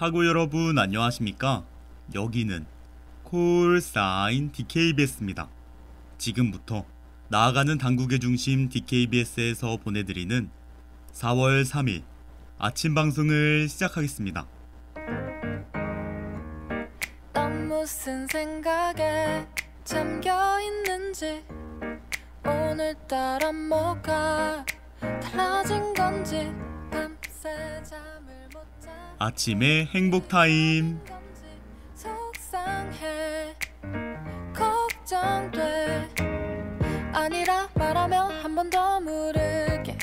하고 여러분 안녕하십니까? 여기는 콜사인 DKBS입니다. 지금부터 나아가는 당국의 중심 DKBS에서 보내드리는 4월 3일 아침 방송을 시작하겠습니다. 넌 무슨 생각에 잠겨있는지, 오늘따라 뭐가 달라진 건지, 밤새 잠을 못 자 아침의 행복 타임. 속상해, 걱정돼, 아니라 말하면 한 번 더 물을게.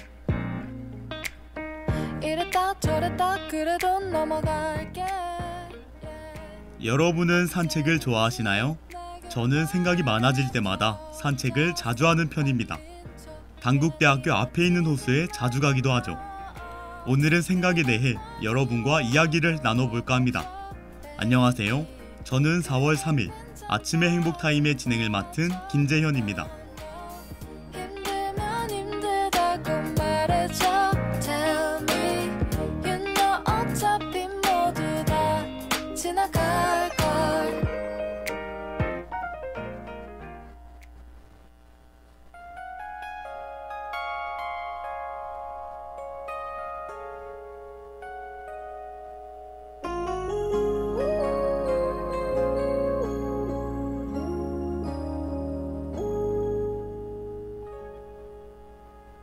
이랬다 저랬다 그래도 넘어갈게. 여러분은 산책을 좋아하시나요? 저는 생각이 많아질 때마다 산책을 자주 하는 편입니다. 당국대학교 앞에 있는 호수에 자주 가기도 하죠. 오늘은 생각에 대해 여러분과 이야기를 나눠볼까 합니다. 안녕하세요. 저는 4월 3일 아침의 행복타임의 진행을 맡은 김재현입니다. 힘들면 힘들다고 말해줘. Tell me, you know 어차피 모두 다 지나갈걸.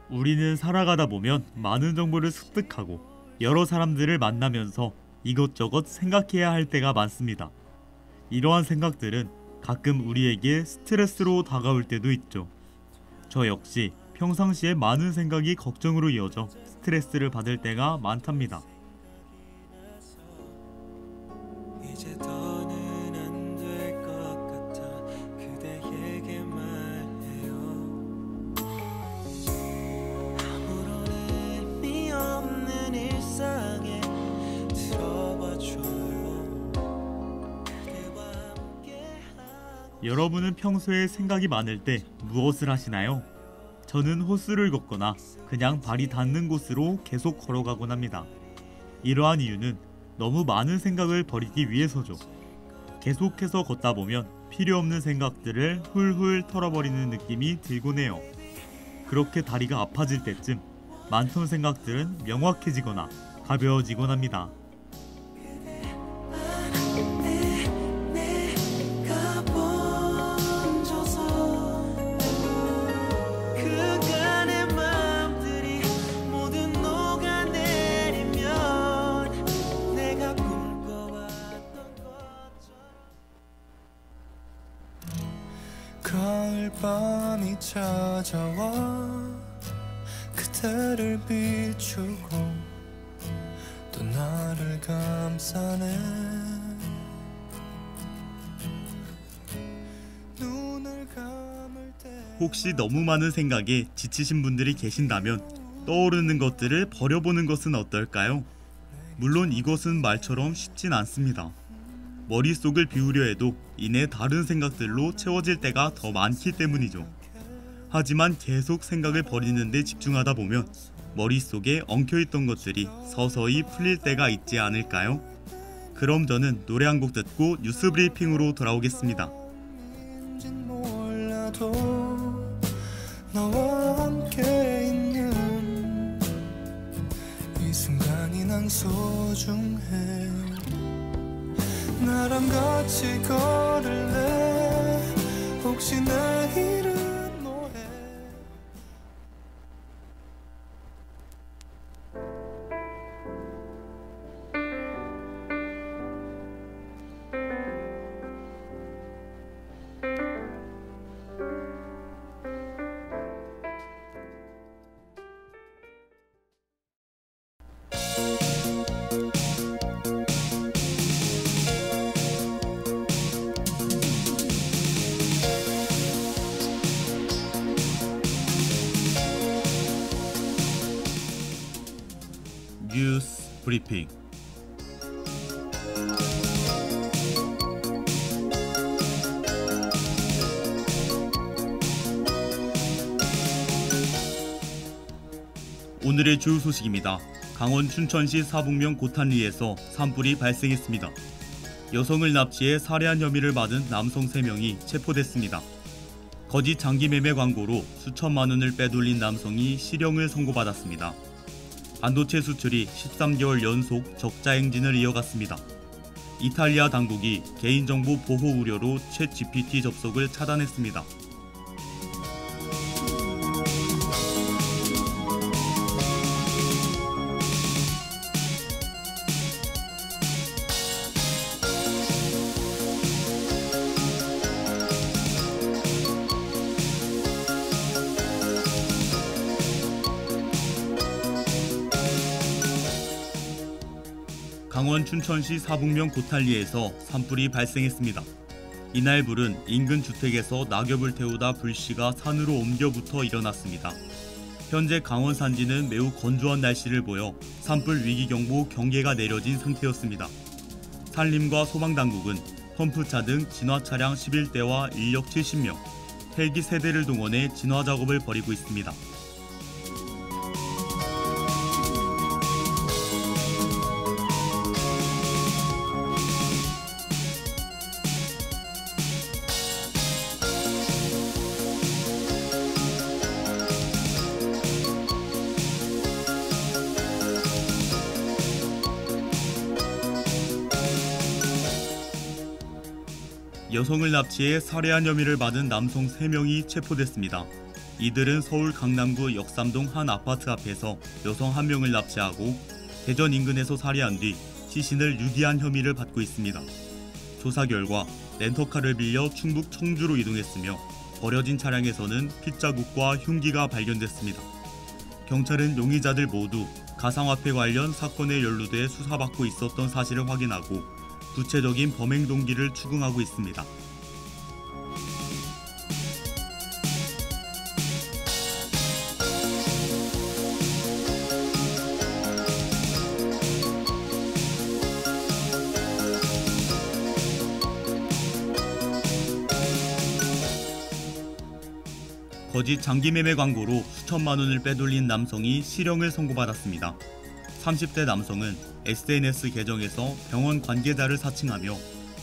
우리는 살아가다 보면 많은 정보를 습득하고 여러 사람들을 만나면서 이것저것 생각해야 할 때가 많습니다. 이러한 생각들은 가끔 우리에게 스트레스로 다가올 때도 있죠. 저 역시 평상시에 많은 생각이 걱정으로 이어져 스트레스를 받을 때가 많답니다. 이제 더는 안 될 것 같아. 그대에게 말해요. 아무런 의미 없는 일상에 들어봐줘요. 그대와 함께하고. 여러분은 평소에 생각이 많을 때 무엇을 하시나요? 저는 호수를 걷거나 그냥 발이 닿는 곳으로 계속 걸어가곤 합니다. 이러한 이유는 너무 많은 생각을 버리기 위해서죠. 계속해서 걷다 보면 필요 없는 생각들을 훌훌 털어버리는 느낌이 들곤 해요. 그렇게 다리가 아파질 때쯤 많던 생각들은 명확해지거나 가벼워지곤 합니다. 내가 번져서 그간의 마음들이 모두 녹아내리면 내가 꿈꿔왔던 것처럼. 가을밤이 찾아와 그대를 비추고 또 나를 감싸네. 눈을 감을 때 혹시 너무 많은 생각에 지치신 분들이 계신다면 떠오르는 것들을 버려보는 것은 어떨까요? 물론 이것은 말처럼 쉽진 않습니다. 머릿속을 비우려 해도 이내 다른 생각들로 채워질 때가 더 많기 때문이죠. 하지만 계속 생각을 버리는 데 집중하다 보면 머릿속에 엉켜있던 것들이 서서히 풀릴 때가 있지 않을까요? 그럼 저는 노래 한 곡 듣고 뉴스 브리핑으로 돌아오겠습니다. 인진 몰라도 너와 함께 있는 이 순간이 난 소중해. 나랑 같이 걸을래. 혹시 내일은 뭐해. 뉴스 브리핑. 오늘의 주 소식입니다. 강원 춘천시 사북면 고탄리에서 산불이 발생했습니다. 여성을 납치해 살해한 혐의를 받은 남성 3명이 체포됐습니다. 거짓 장기매매 광고로 수천만 원을 빼돌린 남성이 실형을 선고받았습니다. 반도체 수출이 13개월 연속 적자 행진을 이어갔습니다. 이탈리아 당국이 개인정보 보호 우려로 챗GPT 접속을 차단했습니다. 강원 춘천시 사북면 고탄리에서 산불이 발생했습니다. 이날 불은 인근 주택에서 낙엽을 태우다 불씨가 산으로 옮겨붙어 일어났습니다. 현재 강원 산지는 매우 건조한 날씨를 보여 산불 위기경보 경계가 내려진 상태였습니다. 산림과 소방당국은 펌프차 등 진화 차량 11대와 인력 70명, 헬기 3대를 동원해 진화 작업을 벌이고 있습니다. 여성을 납치해 살해한 혐의를 받은 남성 3명이 체포됐습니다. 이들은 서울 강남구 역삼동 한 아파트 앞에서 여성 1명을 납치하고 대전 인근에서 살해한 뒤 시신을 유기한 혐의를 받고 있습니다. 조사 결과 렌터카를 빌려 충북 청주로 이동했으며 버려진 차량에서는 핏자국과 흉기가 발견됐습니다. 경찰은 용의자들 모두 가상화폐 관련 사건에 연루돼 수사받고 있었던 사실을 확인하고 구체적인 범행 동기를 추궁하고 있습니다. 거짓 장기매매 광고로 수천만 원을 빼돌린 남성이 실형을 선고받았습니다. 30대 남성은 SNS 계정에서 병원 관계자를 사칭하며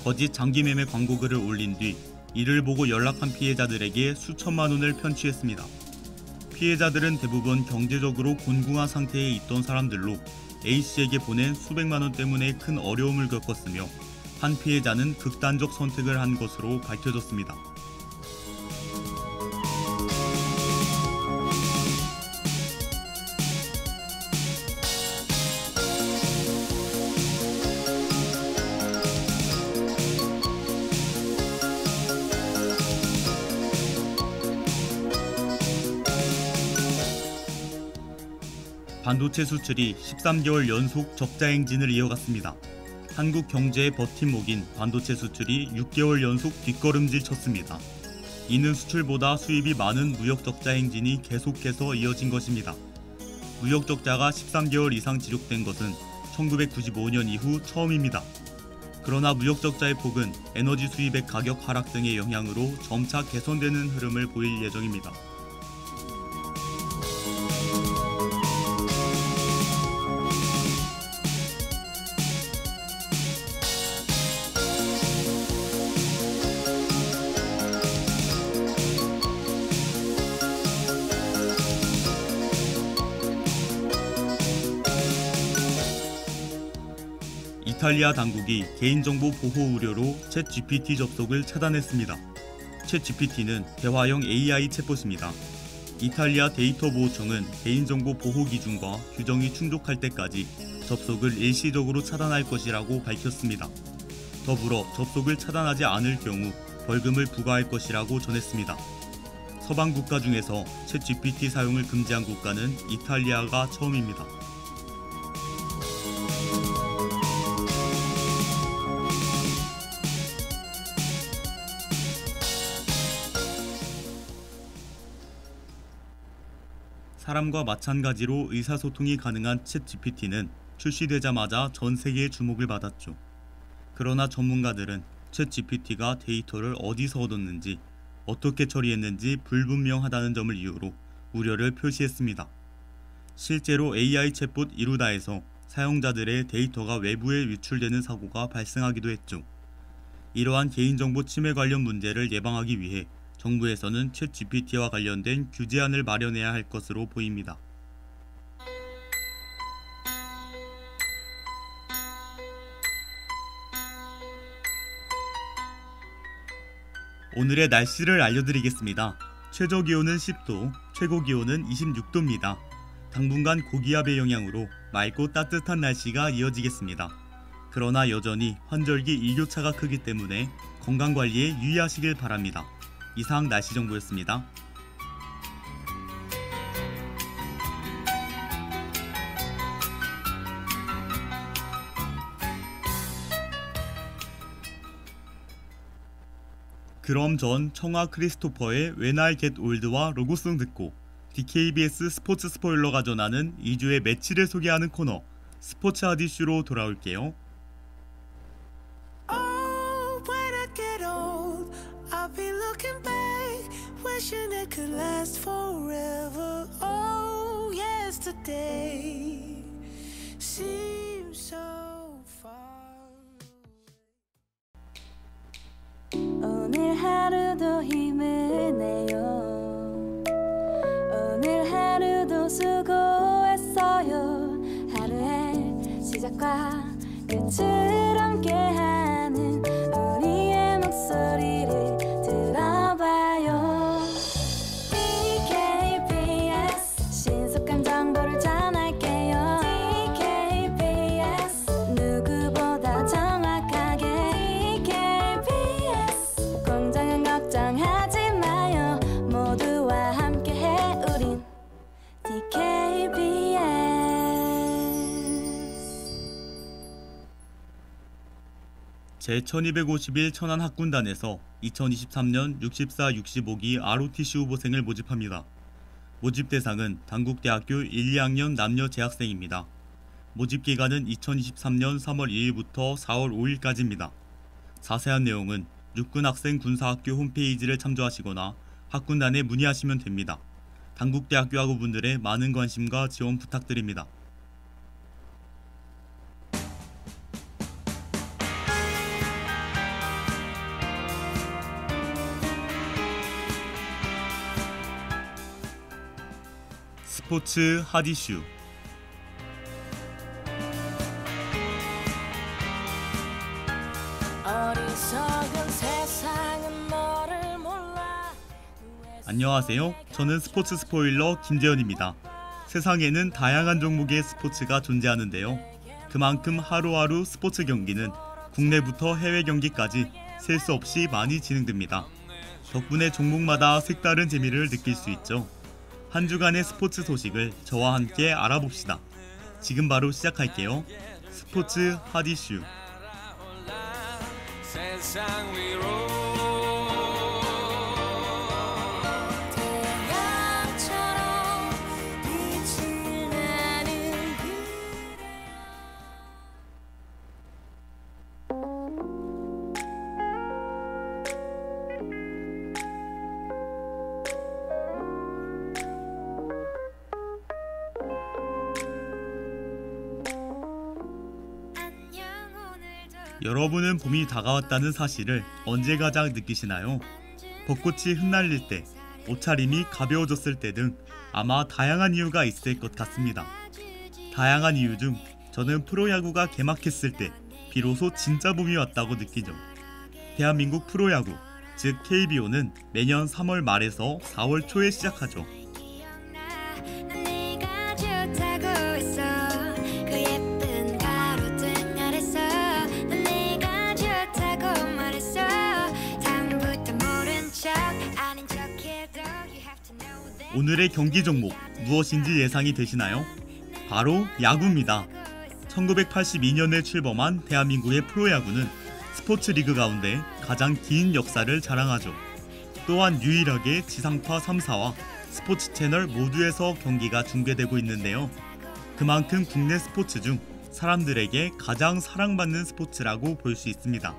거짓 장기매매 광고 글을 올린 뒤 이를 보고 연락한 피해자들에게 수천만 원을 편취했습니다. 피해자들은 대부분 경제적으로 곤궁한 상태에 있던 사람들로 A씨에게 보낸 수백만 원 때문에 큰 어려움을 겪었으며 한 피해자는 극단적 선택을 한 것으로 밝혀졌습니다. 반도체 수출이 13개월 연속 적자 행진을 이어갔습니다. 한국 경제의 버팀목인 반도체 수출이 6개월 연속 뒷걸음질 쳤습니다. 이는 수출보다 수입이 많은 무역 적자 행진이 계속해서 이어진 것입니다. 무역 적자가 13개월 이상 지속된 것은 1995년 이후 처음입니다. 그러나 무역 적자의 폭은 에너지 수입의 가격 하락 등의 영향으로 점차 개선되는 흐름을 보일 예정입니다. 이탈리아 당국이 개인정보 보호 우려로 챗GPT 접속을 차단했습니다. 챗GPT는 대화형 AI 챗봇입니다. 이탈리아 데이터보호청은 개인정보 보호 기준과 규정이 충족할 때까지 접속을 일시적으로 차단할 것이라고 밝혔습니다. 더불어 접속을 차단하지 않을 경우 벌금을 부과할 것이라고 전했습니다. 서방 국가 중에서 챗GPT 사용을 금지한 국가는 이탈리아가 처음입니다. 사람과 마찬가지로 의사소통이 가능한 챗GPT는 출시되자마자 전 세계의 주목을 받았죠. 그러나 전문가들은 챗GPT가 데이터를 어디서 얻었는지, 어떻게 처리했는지 불분명하다는 점을 이유로 우려를 표시했습니다. 실제로 AI 챗봇 이루다에서 사용자들의 데이터가 외부에 유출되는 사고가 발생하기도 했죠. 이러한 개인정보 침해 관련 문제를 예방하기 위해 정부에서는 챗GPT와 관련된 규제안을 마련해야 할 것으로 보입니다. 오늘의 날씨를 알려드리겠습니다. 최저기온은 10도, 최고기온은 26도입니다. 당분간 고기압의 영향으로 맑고 따뜻한 날씨가 이어지겠습니다. 그러나 여전히 환절기 일교차가 크기 때문에 건강관리에 유의하시길 바랍니다. 이상 날씨 정보였습니다. 그럼 전 청아 크리스토퍼의 When I Get Old와 로고송 듣고 DKBS 스포츠 스포일러가 전하는 2주의 매치를 소개하는 코너 스포츠 하디슈로 돌아올게요. Oh, when I get old, I'll be looking back, wishing it could last forever. Oh, yesterday seems so far. 오늘 하루도 힘을 내요. 오늘 하루도 수고했어요. 하루의 시작과 끝을 함께하는 우리의 목소리를 들어봐요. DKBS 신속한 정보를 전할게요. DKBS 누구보다 정확하게 DKBS 공장은 걱정하지 마요. 모두와 함께해 우린 DKBS. 제1251 천안 학군단에서 2023년 64-65기 ROTC 후보생을 모집합니다. 모집 대상은 단국대학교 1, 2학년 남녀 재학생입니다. 모집 기간은 2023년 3월 2일부터 4월 5일까지입니다. 자세한 내용은 육군학생군사학교 홈페이지를 참조하시거나 학군단에 문의하시면 됩니다. 단국대학교 학우분들의 많은 관심과 지원 부탁드립니다. 스포츠 하디슈. 어리석은 세상은 너를 몰라. 안녕하세요. 저는 스포츠 스포일러 김재현입니다. 세상에는 다양한 종목의 스포츠가 존재하는데요. 그만큼 하루하루 스포츠 경기는 국내부터 해외 경기까지 셀 수 없이 많이 진행됩니다. 덕분에 종목마다 색다른 재미를 느낄 수 있죠. 한 주간의 스포츠 소식을 저와 함께 알아봅시다. 지금 바로 시작할게요. 스포츠 하디슈. 세상 위로 태양처럼 빛이 나는 여러분은 봄이 다가왔다는 사실을 언제 가장 느끼시나요? 벚꽃이 흩날릴 때, 옷차림이 가벼워졌을 때 등 아마 다양한 이유가 있을 것 같습니다. 다양한 이유 중 저는 프로야구가 개막했을 때 비로소 진짜 봄이 왔다고 느끼죠. 대한민국 프로야구, 즉 KBO는 매년 3월 말에서 4월 초에 시작하죠. 네가 좋다고 했어. 그 예쁜 가로등 아래서 네가 좋다고 말했어. 다음부터 모른 척 아닌 척해도 you have to know that. 오늘의 경기 종목 무엇인지 예상이 되시나요? 바로 야구입니다. 1982년에 출범한 대한민국의 프로야구는 스포츠 리그 가운데 가장 긴 역사를 자랑하죠. 또한 유일하게 지상파 3사와 스포츠 채널 모두에서 경기가 중계되고 있는데요. 그만큼 국내 스포츠 중 사람들에게 가장 사랑받는 스포츠라고 볼 수 있습니다.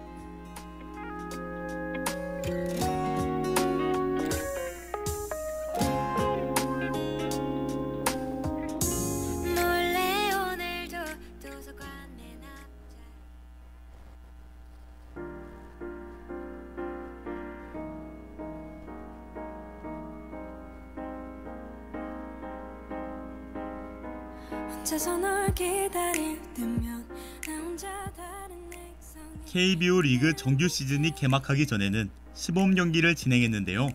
혼자서 널 기다릴 때면 나 혼자 다른 액상에 KBO 리그 정규 시즌이 개막하기 전에는 시범 경기를 진행했는데요.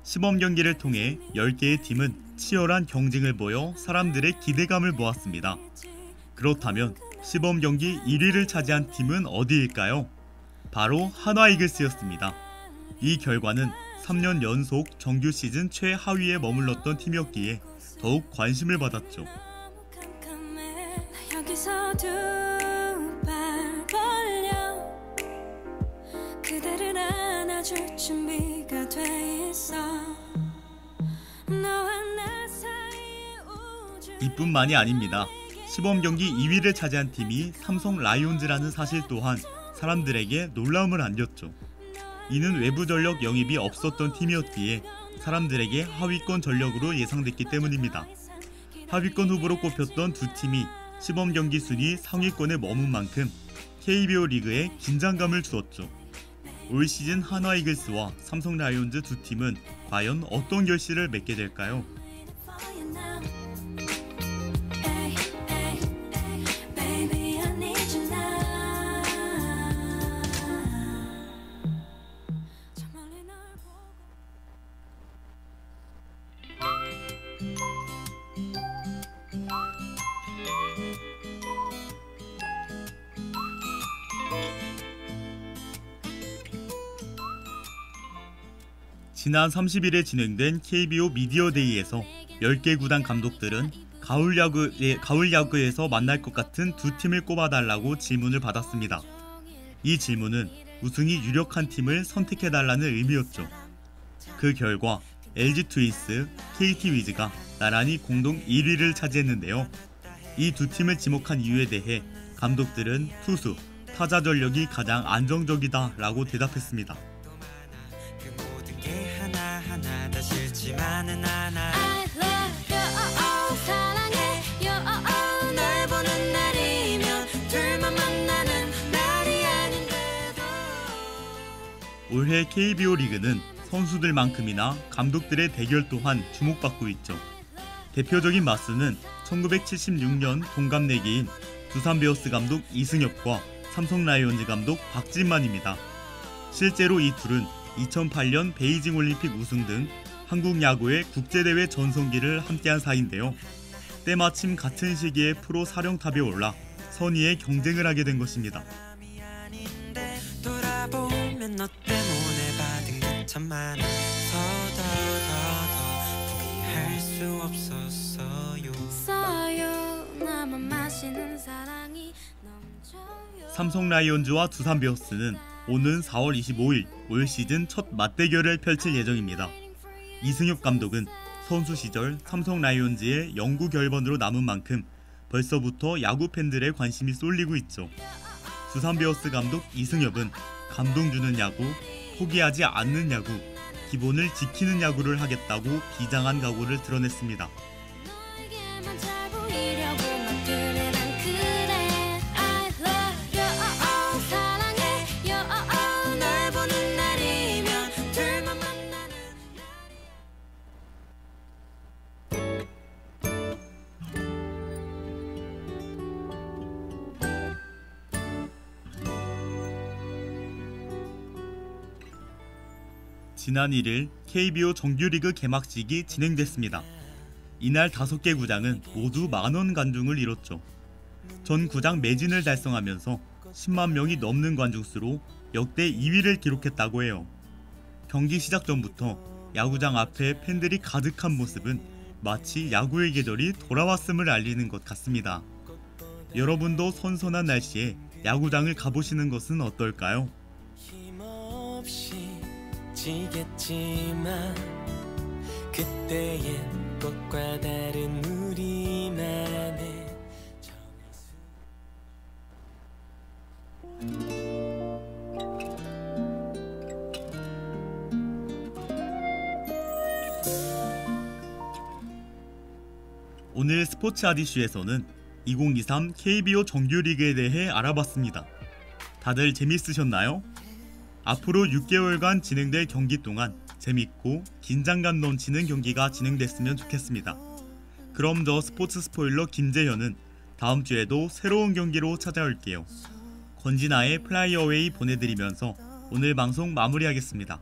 시범 경기를 통해 10개의 팀은 치열한 경쟁을 보여 사람들의 기대감을 모았습니다. 그렇다면 시범 경기 1위를 차지한 팀은 어디일까요? 바로 한화 이글스였습니다. 이 결과는 3년 연속 정규 시즌 최하위에 머물렀던 팀이었기에 더욱 관심을 받았죠. 깜깜해. 나 여기서 두 발 벌려 그대를 안아줄 준비가 돼 있어 너와 나 사이의 우주 이뿐만이 아닙니다. 시범 경기 2위를 차지한 팀이 삼성 라이온즈라는 사실 또한 사람들에게 놀라움을 안겼죠. 이는 외부 전력 영입이 없었던 팀이었기에 사람들에게 하위권 전력으로 예상됐기 때문입니다. 하위권 후보로 꼽혔던 두 팀이 시범 경기 순위 상위권에 머문 만큼 KBO 리그에 긴장감을 주었죠. 올 시즌 한화 이글스와 삼성 라이온즈 두 팀은 과연 어떤 결실을 맺게 될까요? Baby, I need you now. 저 멀리 널 보고 지난 30일에 진행된 KBO 미디어데이에서 10개 구단 감독들은 가을 야구에서 만날 것 같은 두 팀을 꼽아달라고 질문을 받았습니다. 이 질문은 우승이 유력한 팀을 선택해달라는 의미였죠. 그 결과 LG 트윈스, KT 위즈가 나란히 공동 1위를 차지했는데요. 이 두 팀을 지목한 이유에 대해 감독들은 투수, 타자 전력이 가장 안정적이다 라고 대답했습니다. 그 모든 게 하나하나 다 싫지만은 않아. I love you, 사랑해, 널 보는 날이면 둘만 만나는 날이 아닌데도 올해 KBO 리그는 선수들만큼이나 감독들의 대결 또한 주목받고 있죠. 대표적인 맞수는 1976년 동갑내기인 두산 베어스 감독 이승엽과 삼성 라이온즈 감독 박진만입니다. 실제로 이 둘은 2008년 베이징 올림픽 우승 등 한국 야구의 국제대회 전성기를 함께한 사이인데요. 때마침 같은 시기에 프로 사령탑에 올라 선의의 경쟁을 하게 된 것입니다. 아닌데 돌아보면 너 때문에 받은 것 참 많아서 더 포기할 수 없었어요. 써요 나만 마시는 사랑이 넘쳐요 삼성 라이온즈와 두산 베어스는 오는 4월 25일 올 시즌 첫 맞대결을 펼칠 예정입니다. 이승엽 감독은 선수 시절 삼성 라이온즈의 영구 결번으로 남은 만큼 벌써부터 야구 팬들의 관심이 쏠리고 있죠. 두산 베어스 감독 이승엽은 감동 주는 야구, 포기하지 않는 야구, 기본을 지키는 야구를 하겠다고 비장한 각오를 드러냈습니다. 너에게만 잘 보이려고 막 그래 난 그래 I love you, 사랑해, 널 보는 날이면 둘만 만나는 지난 1일 KBO 정규리그 개막식이 진행됐습니다. 이날 5개 구장은 모두 만원 관중을 이뤘죠. 전 구장 매진을 달성하면서 10만 명이 넘는 관중수로 역대 2위를 기록했다고 해요. 경기 시작 전부터 야구장 앞에 팬들이 가득한 모습은 마치 야구의 계절이 돌아왔음을 알리는 것 같습니다. 여러분도 선선한 날씨에 야구장을 가보시는 것은 어떨까요? 힘없이 지겠지만 그때의 꽃과 다른 우리만의 오늘 스포츠 아디슈에서는 2023 KBO 정규리그에 대해 알아봤습니다. 다들 재밌으셨나요? 앞으로 6개월간 진행될 경기 동안 재밌고 긴장감 넘치는 경기가 진행됐으면 좋겠습니다. 그럼 저 스포츠 스포일러 김재현은 다음 주에도 새로운 경기로 찾아올게요. 권진아의 플라이어웨이 보내드리면서 오늘 방송 마무리하겠습니다.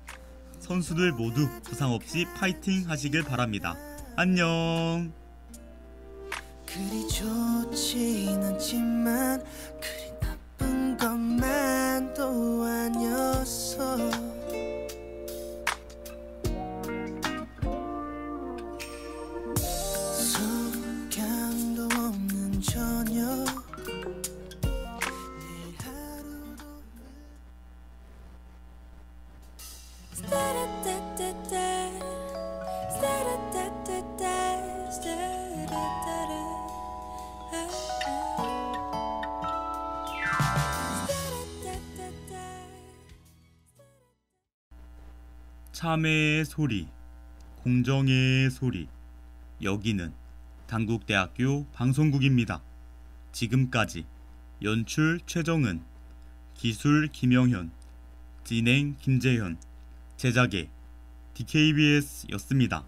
선수들 모두 부상 없이 파이팅 하시길 바랍니다. 안녕. 그리 좋진 않지만 그리 나쁜 것만도 아니었어. 석양도 없는 저녁 내일 하루도 참회의 소리, 공정의 소리. 여기는 단국대학교 방송국입니다. 지금까지 연출 최정은, 기술 김영현, 진행 김재현, 제작의 DKBS였습니다.